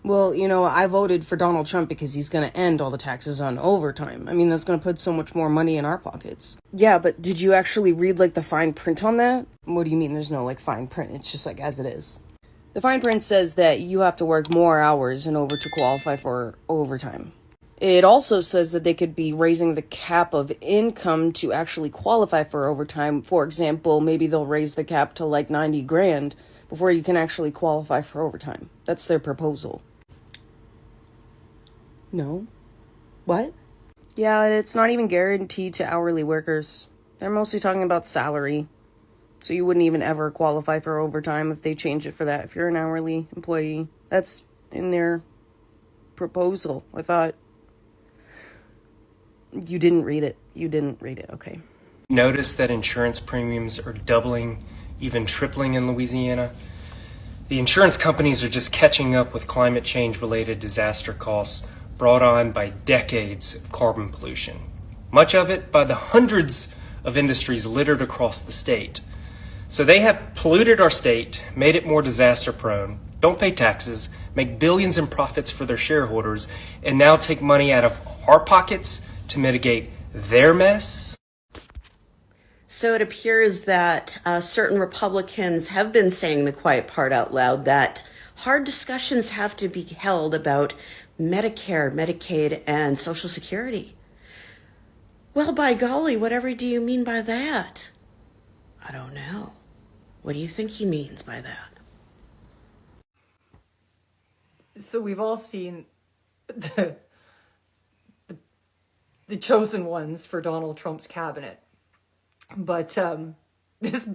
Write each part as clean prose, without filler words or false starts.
Well, I voted for Donald Trump because he's going to end all the taxes on overtime. I mean, that's going to put so much more money in our pockets. Yeah, but did you actually read, the fine print on that? What do you mean there's no, fine print? It's just, as it is. The fine print says that you have to work more hours in order to qualify for overtime. It also says that they could be raising the cap of income to actually qualify for overtime. For example, maybe they'll raise the cap to, 90 grand before you can actually qualify for overtime. That's their proposal. No? What? Yeah, it's not even guaranteed to hourly workers. They're mostly talking about salary. So you wouldn't even ever qualify for overtime if they change it for that, if you're an hourly employee. That's in their proposal. I thought you didn't read it. You didn't read it, okay. Notice that insurance premiums are doubling, even tripling in Louisiana. The insurance companies are just catching up with climate change-related disaster costs brought on by decades of carbon pollution, much of it by the hundreds of industries littered across the state. So they have polluted our state, made it more disaster-prone, don't pay taxes, make billions in profits for their shareholders, and now take money out of our pockets to mitigate their mess. So it appears that certain Republicans have been saying the quiet part out loud, that hard discussions have to be held about Medicare, Medicaid, and Social Security. Well, by golly, whatever do you mean by that? I don't know. What do you think he means by that? So we've all seen the chosen ones for Donald Trump's cabinet. But this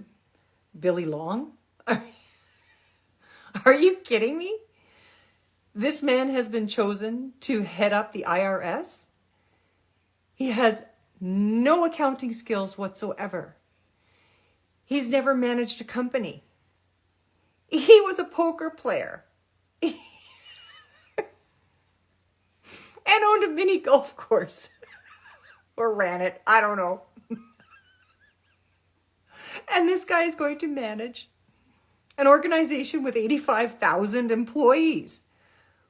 Billy Long, are you kidding me? This man has been chosen to head up the IRS. He has no accounting skills whatsoever. He's never managed a company. He was a poker player. And owned a mini golf course. Or ran it. I don't know. And this guy is going to manage an organization with 85,000 employees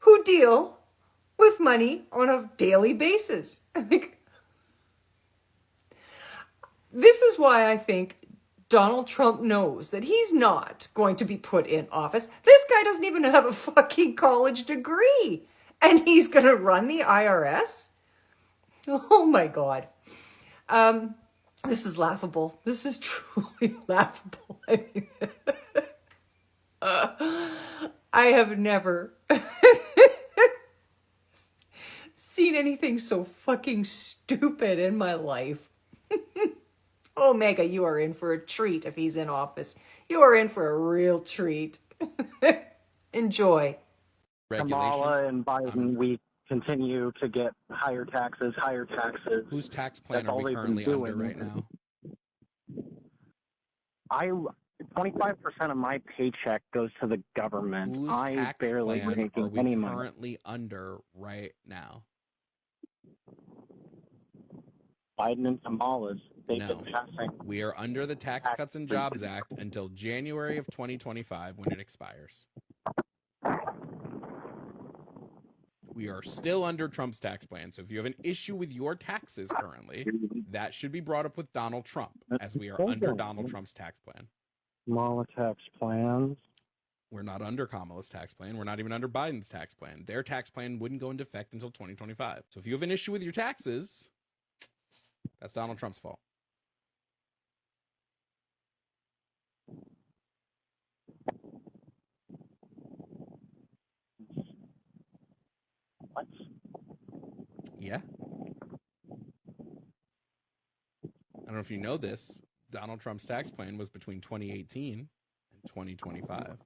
who deal with money on a daily basis. This is why I think Donald Trump knows that he's not going to be put in office. This guy doesn't even have a fucking college degree. And he's going to run the IRS? Oh my God. This is laughable. This is truly laughable. I mean, I have never seen anything so fucking stupid in my life. Oh, Maga, you are in for a treat if he's in office. You are in for a real treat. Enjoy. Kamala and Biden, we continue to get higher taxes. Whose tax plan are we currently under right now? 25% of my paycheck goes to the government. Whose I tax barely plan making are we any money. currently under right now? Biden and Kamala's. They've No. been passing. We are under the Tax Cuts and Jobs Act until January of 2025 when it expires. We are still under Trump's tax plan. So if you have an issue with your taxes currently, that should be brought up with Donald Trump, as we are under Donald Trump's tax plan. Kamala tax plans. We're not under Kamala's tax plan. We're not even under Biden's tax plan. Their tax plan wouldn't go into effect until 2025. So if you have an issue with your taxes, that's Donald Trump's fault. What? Yeah. I don't know if you know this. Donald Trump's tax plan was between 2018 and 2025.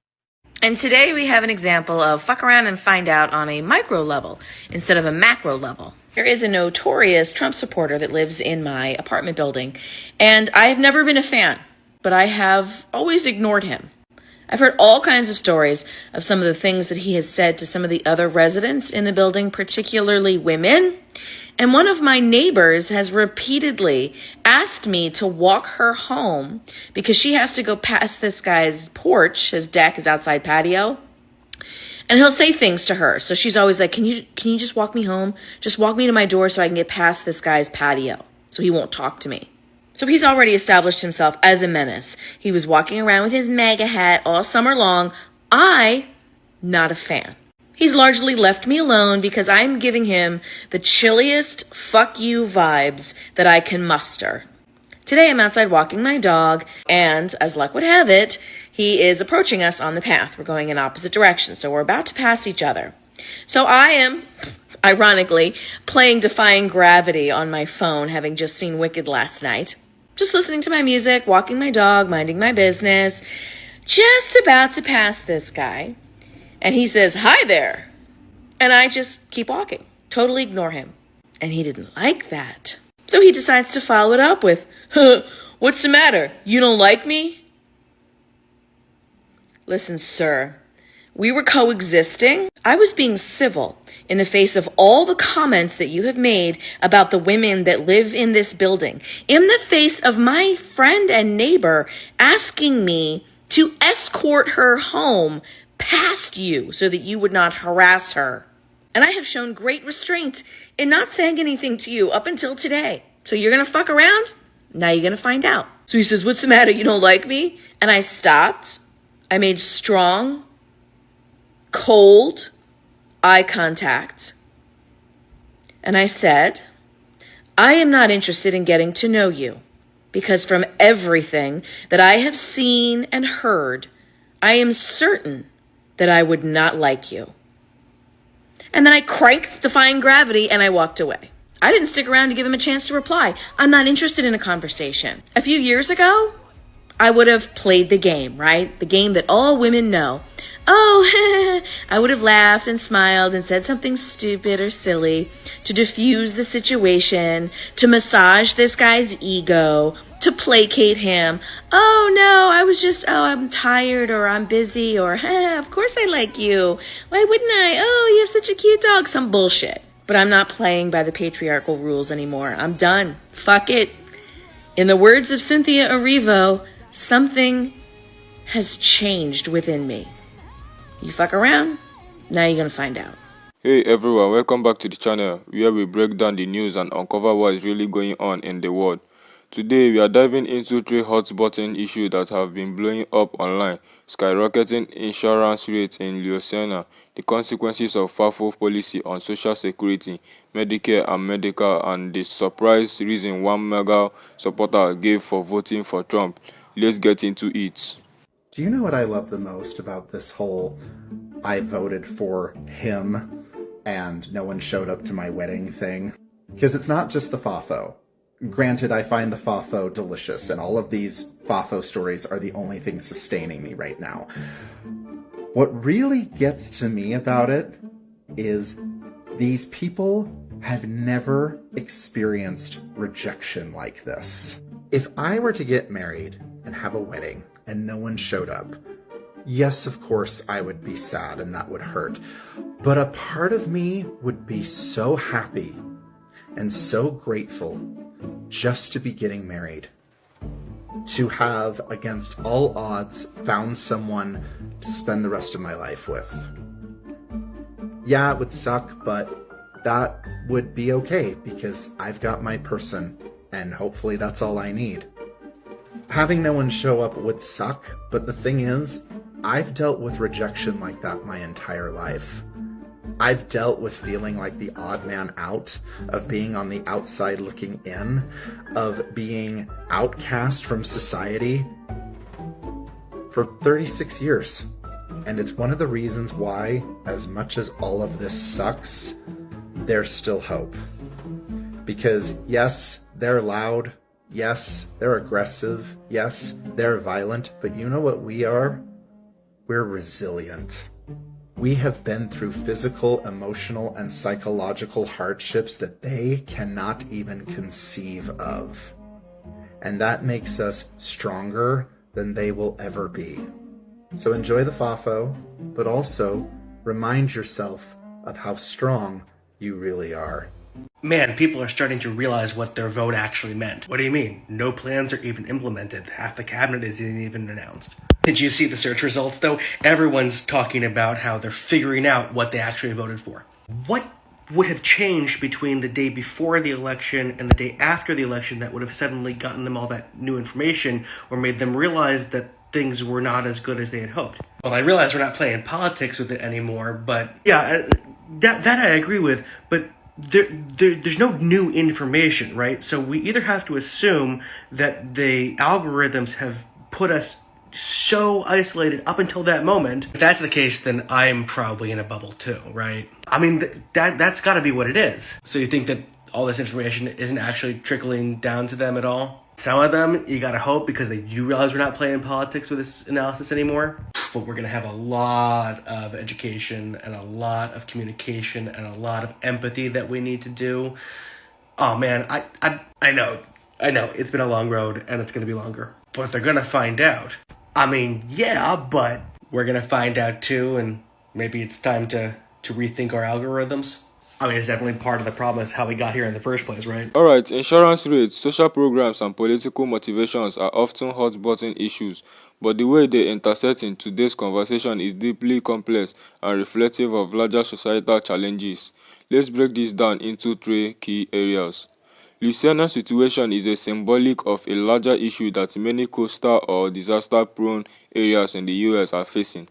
And today we have an example of fuck around and find out on a micro level instead of a macro level. There is a notorious Trump supporter that lives in my apartment building, and I've never been a fan, but I have always ignored him. I've heard all kinds of stories of some of the things that he has said to some of the other residents in the building, particularly women. And one of my neighbors has repeatedly asked me to walk her home because she has to go past this guy's porch. His deck is outside patio. And he'll say things to her. So she's always like, can you just walk me home? Just walk me to my door so I can get past this guy's patio so he won't talk to me. So he's already established himself as a menace. He was walking around with his Maga hat all summer long. Not a fan. He's largely left me alone because I'm giving him the chilliest fuck you vibes that I can muster. Today I'm outside walking my dog, and as luck would have it, he is approaching us on the path. We're going in opposite directions, so we're about to pass each other. So I am, ironically, playing Defying Gravity on my phone, having just seen Wicked last night. Just listening to my music, walking my dog, minding my business, just about to pass this guy. And he says, "Hi there." And I just keep walking, totally ignore him. And he didn't like that. So he decides to follow it up with, "What's the matter? You don't like me?" Listen, sir, we were coexisting. I was being civil in the face of all the comments that you have made about the women that live in this building, in the face of my friend and neighbor asking me to escort her home past you so that you would not harass her. And I have shown great restraint in not saying anything to you up until today. So you're going to fuck around? Now you're going to find out. So he says, "What's the matter? You don't like me?" And I stopped. I made strong, cold eye contact. And I said, "I am not interested in getting to know you because from everything that I have seen and heard, I am certain that I would not like you." And then I cranked Defying Gravity and I walked away. I didn't stick around to give him a chance to reply. I'm not interested in a conversation. A few years ago, I would have played the game, right? The game that all women know. Oh, I would have laughed and smiled and said something stupid or silly to diffuse the situation, to massage this guy's ego, to placate him. "Oh, no, I'm tired, or I'm busy, or of course I like you. Why wouldn't I? Oh, you have such a cute dog." Some bullshit. But I'm not playing by the patriarchal rules anymore. I'm done. Fuck it. In the words of Cynthia Erivo, something has changed within me. You fuck around, now you're gonna find out. Hey everyone, welcome back to the channel where we break down the news and uncover what is really going on in the world. Today we are diving into 3 hot button issues that have been blowing up online: skyrocketing insurance rates in Louisiana, the consequences of FAFO policy on social security, Medicare and medical, and the surprise reason one Maga supporter gave for voting for Trump. Let's get into it. Do you know what I love the most about this whole "I voted for him and no one showed up to my wedding" thing? Because it's not just the FAFO. Granted, I find the FAFO delicious, and all of these FAFO stories are the only thing sustaining me right now. What really gets to me about it is these people have never experienced rejection like this. If I were to get married and have a wedding and no one showed up, yes, of course, I would be sad and that would hurt. But a part of me would be so happy and so grateful just to be getting married. To have, against all odds, found someone to spend the rest of my life with. Yeah, it would suck, but that would be okay because I've got my person, and hopefully that's all I need. Having no one show up would suck, but the thing is, I've dealt with rejection like that my entire life. I've dealt with feeling like the odd man out, of being on the outside looking in, of being outcast from society for 36 years. And it's one of the reasons why, as much as all of this sucks, there's still hope. Because yes, they're loud. Yes, they're aggressive. Yes, they're violent. But you know what we are? We're resilient. We have been through physical, emotional, and psychological hardships that they cannot even conceive of. And that makes us stronger than they will ever be. So enjoy the FAFO, but also remind yourself of how strong you really are. Man, people are starting to realize what their vote actually meant. What do you mean? No plans are even implemented. Half the cabinet isn't even announced. Did you see the search results, though? Everyone's talking about how they're figuring out what they actually voted for. What would have changed between the day before the election and the day after the election that would have suddenly gotten them all that new information or made them realize that things were not as good as they had hoped? Well, I realize we're not playing politics with it anymore, but yeah, that I agree with, but there's no new information, right? So we either have to assume that the algorithms have put us so isolated up until that moment. If that's the case, then I'm probably in a bubble too, right? I mean, that's got to be what it is. So you think that all this information isn't actually trickling down to them at all? Some of them, you gotta hope, because they do realize we're not playing politics with this analysis anymore. But we're gonna have a lot of education and a lot of communication and a lot of empathy that we need to do. Oh man, I know, it's been a long road and it's gonna be longer. But they're gonna find out. I mean, yeah, but we're gonna find out too, and maybe it's time to rethink our algorithms. I mean, it's definitely part of the problem is how we got here in the first place, right? Alright, insurance rates, social programs, and political motivations are often hot button issues, but the way they intersect in today's conversation is deeply complex and reflective of larger societal challenges. Let's break this down into three key areas. Louisiana's situation is a symbolic of a larger issue that many coastal or disaster-prone areas in the US are facing.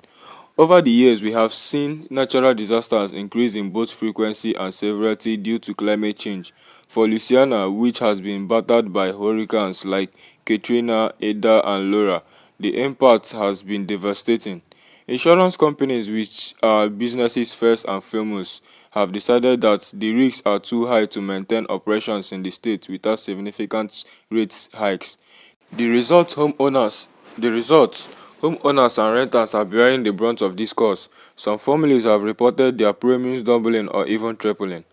Over the years, we have seen natural disasters increase in both frequency and severity due to climate change. For Louisiana, which has been battered by hurricanes like Katrina, Ida, and Laura, the impact has been devastating. Insurance companies, which are businesses first and foremost, have decided that the risks are too high to maintain operations in the state without significant rate hikes. The result, homeowners and renters are bearing the brunt of this cost. Some families have reported their premiums doubling or even tripling.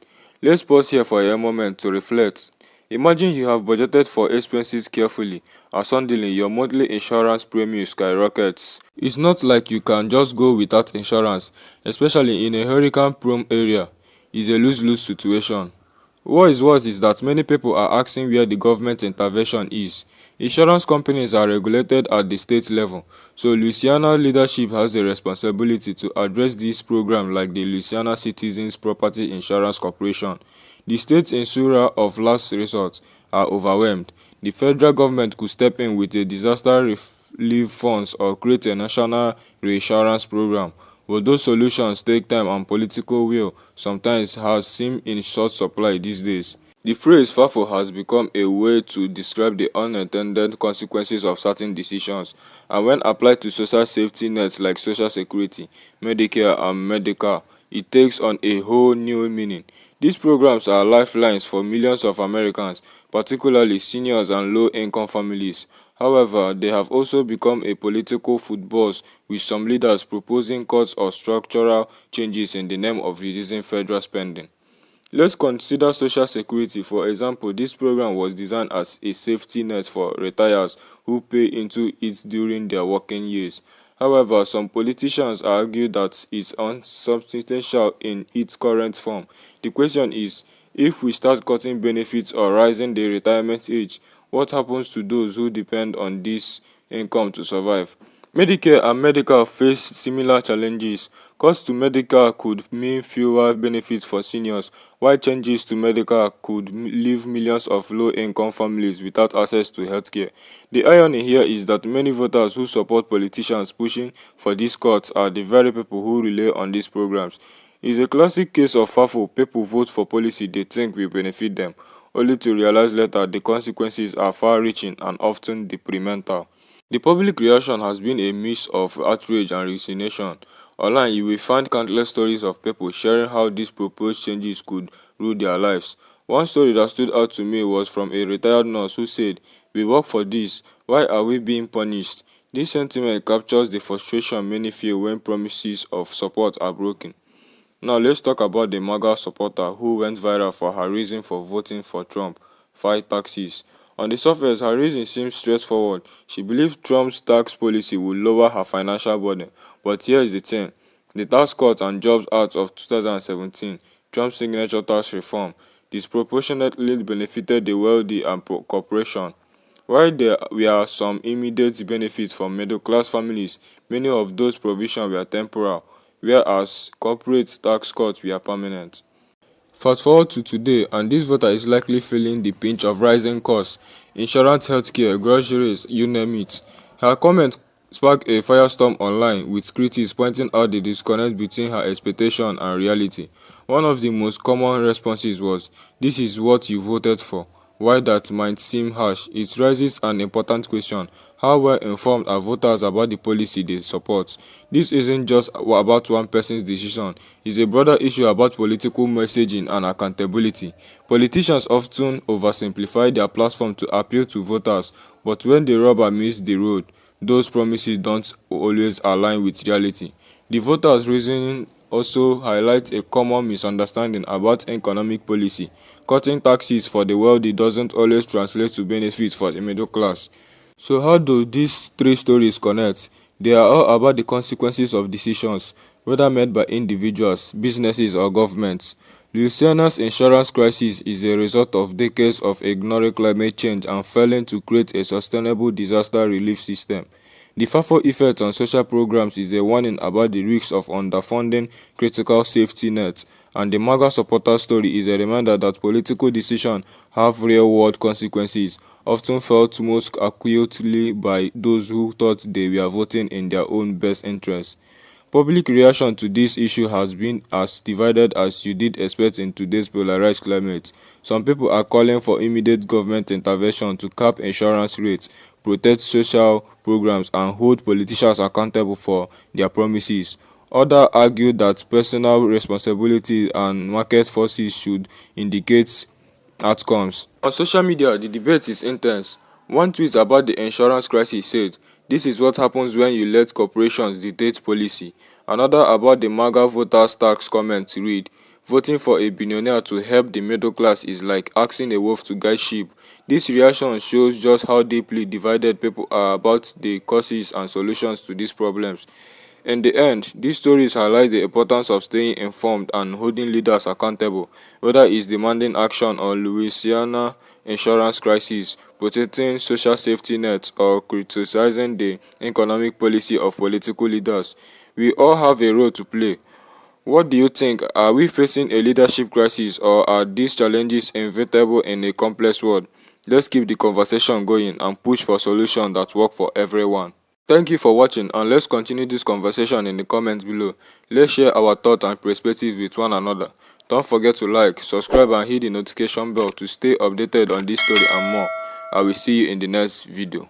Let's pause here for a moment to reflect. Imagine you have budgeted for expenses carefully, and suddenly your monthly insurance premium skyrockets. It's not like you can just go without insurance, especially in a hurricane-prone area. It's a lose-lose situation. What is worse is that many people are asking where the government intervention is. Insurance companies are regulated at the state level, so Louisiana leadership has a responsibility to address this program like the Louisiana Citizens Property Insurance Corporation. The state insurer of last resort are overwhelmed. The federal government could step in with a disaster relief funds or create a national reinsurance program. But those solutions take time and political will sometimes has seem in short supply these days. The phrase FAFO has become a way to describe the unintended consequences of certain decisions, and when applied to social safety nets like Social Security, Medicare, and Medicaid, it takes on a whole new meaning. These programs are lifelines for millions of Americans, particularly seniors and low-income families. However, they have also become a political football, with some leaders proposing cuts or structural changes in the name of reducing federal spending. Let's consider Social Security. For example, this program was designed as a safety net for retirees who pay into it during their working years. However, some politicians argue that it's unsubstantial in its current form. The question is, if we start cutting benefits or raising the retirement age, what happens to those who depend on this income to survive? Medicare and Medicaid face similar challenges. Cuts to Medicare could mean fewer benefits for seniors, while changes to Medicare could leave millions of low-income families without access to healthcare. The irony here is that many voters who support politicians pushing for these cuts are the very people who rely on these programs. It's a classic case of FAFO. People vote for policy they think will benefit them, only to realize later the consequences are far-reaching and often detrimental. The public reaction has been a mix of outrage and resignation. Online, you will find countless stories of people sharing how these proposed changes could rule their lives. One story that stood out to me was from a retired nurse who said, "We work for this, why are we being punished?" This sentiment captures the frustration many feel when promises of support are broken. Now let's talk about the Maga supporter who went viral for her reason for voting for Trump: fight taxes. On the surface, her reason seems straightforward. She believes Trump's tax policy will lower her financial burden. But here's the thing. The Tax Cuts and Jobs Act of 2017, Trump's signature tax reform, disproportionately benefited the wealthy and corporations. While there were some immediate benefits for middle-class families, many of those provisions were temporal, whereas corporate tax cuts were permanent. Fast forward to today, and this voter is likely feeling the pinch of rising costs, insurance, healthcare, groceries, you name it. Her comment sparked a firestorm online, with critics pointing out the disconnect between her expectation and reality. One of the most common responses was, "This is what you voted for." While that might seem harsh, it raises an important question: how well informed are voters about the policy they support? This isn't just about one person's decision, it's a broader issue about political messaging and accountability. Politicians often oversimplify their platform to appeal to voters, but when the rubber meets the road, those promises don't always align with reality. The voters' reasoning also highlights a common misunderstanding about economic policy. Cutting taxes for the wealthy doesn't always translate to benefits for the middle class. So how do these three stories connect? They are all about the consequences of decisions, whether made by individuals, businesses, or governments. Louisiana's insurance crisis is a result of decades of ignoring climate change and failing to create a sustainable disaster relief system. The FAFO effect on social programs is a warning about the risks of underfunding critical safety nets, and the Maga supporter story is a reminder that political decisions have real-world consequences, often felt most acutely by those who thought they were voting in their own best interests. Public reaction to this issue has been as divided as you did expect in today's polarized climate. Some people are calling for immediate government intervention to cap insurance rates, protect social programs, and hold politicians accountable for their promises. Others argue that personal responsibility and market forces should indicate outcomes. On social media, the debate is intense. One tweet about the insurance crisis said, "This is what happens when you let corporations dictate policy." Another about the Maga voters tax comment read, "Voting for a billionaire to help the middle class is like asking a wolf to guide sheep." This reaction shows just how deeply divided people are about the causes and solutions to these problems. In the end, these stories highlight the importance of staying informed and holding leaders accountable, whether it's demanding action on Louisiana insurance crisis, protecting social safety nets, or criticizing the economic policy of political leaders. We all have a role to play. What do you think? Are we facing a leadership crisis, or are these challenges inevitable in a complex world? Let's keep the conversation going and push for solutions that work for everyone. Thank you for watching, and let's continue this conversation in the comments below. Let's share our thoughts and perspectives with one another. Don't forget to like, subscribe, and hit the notification bell to stay updated on this story and more. I will see you in the next video.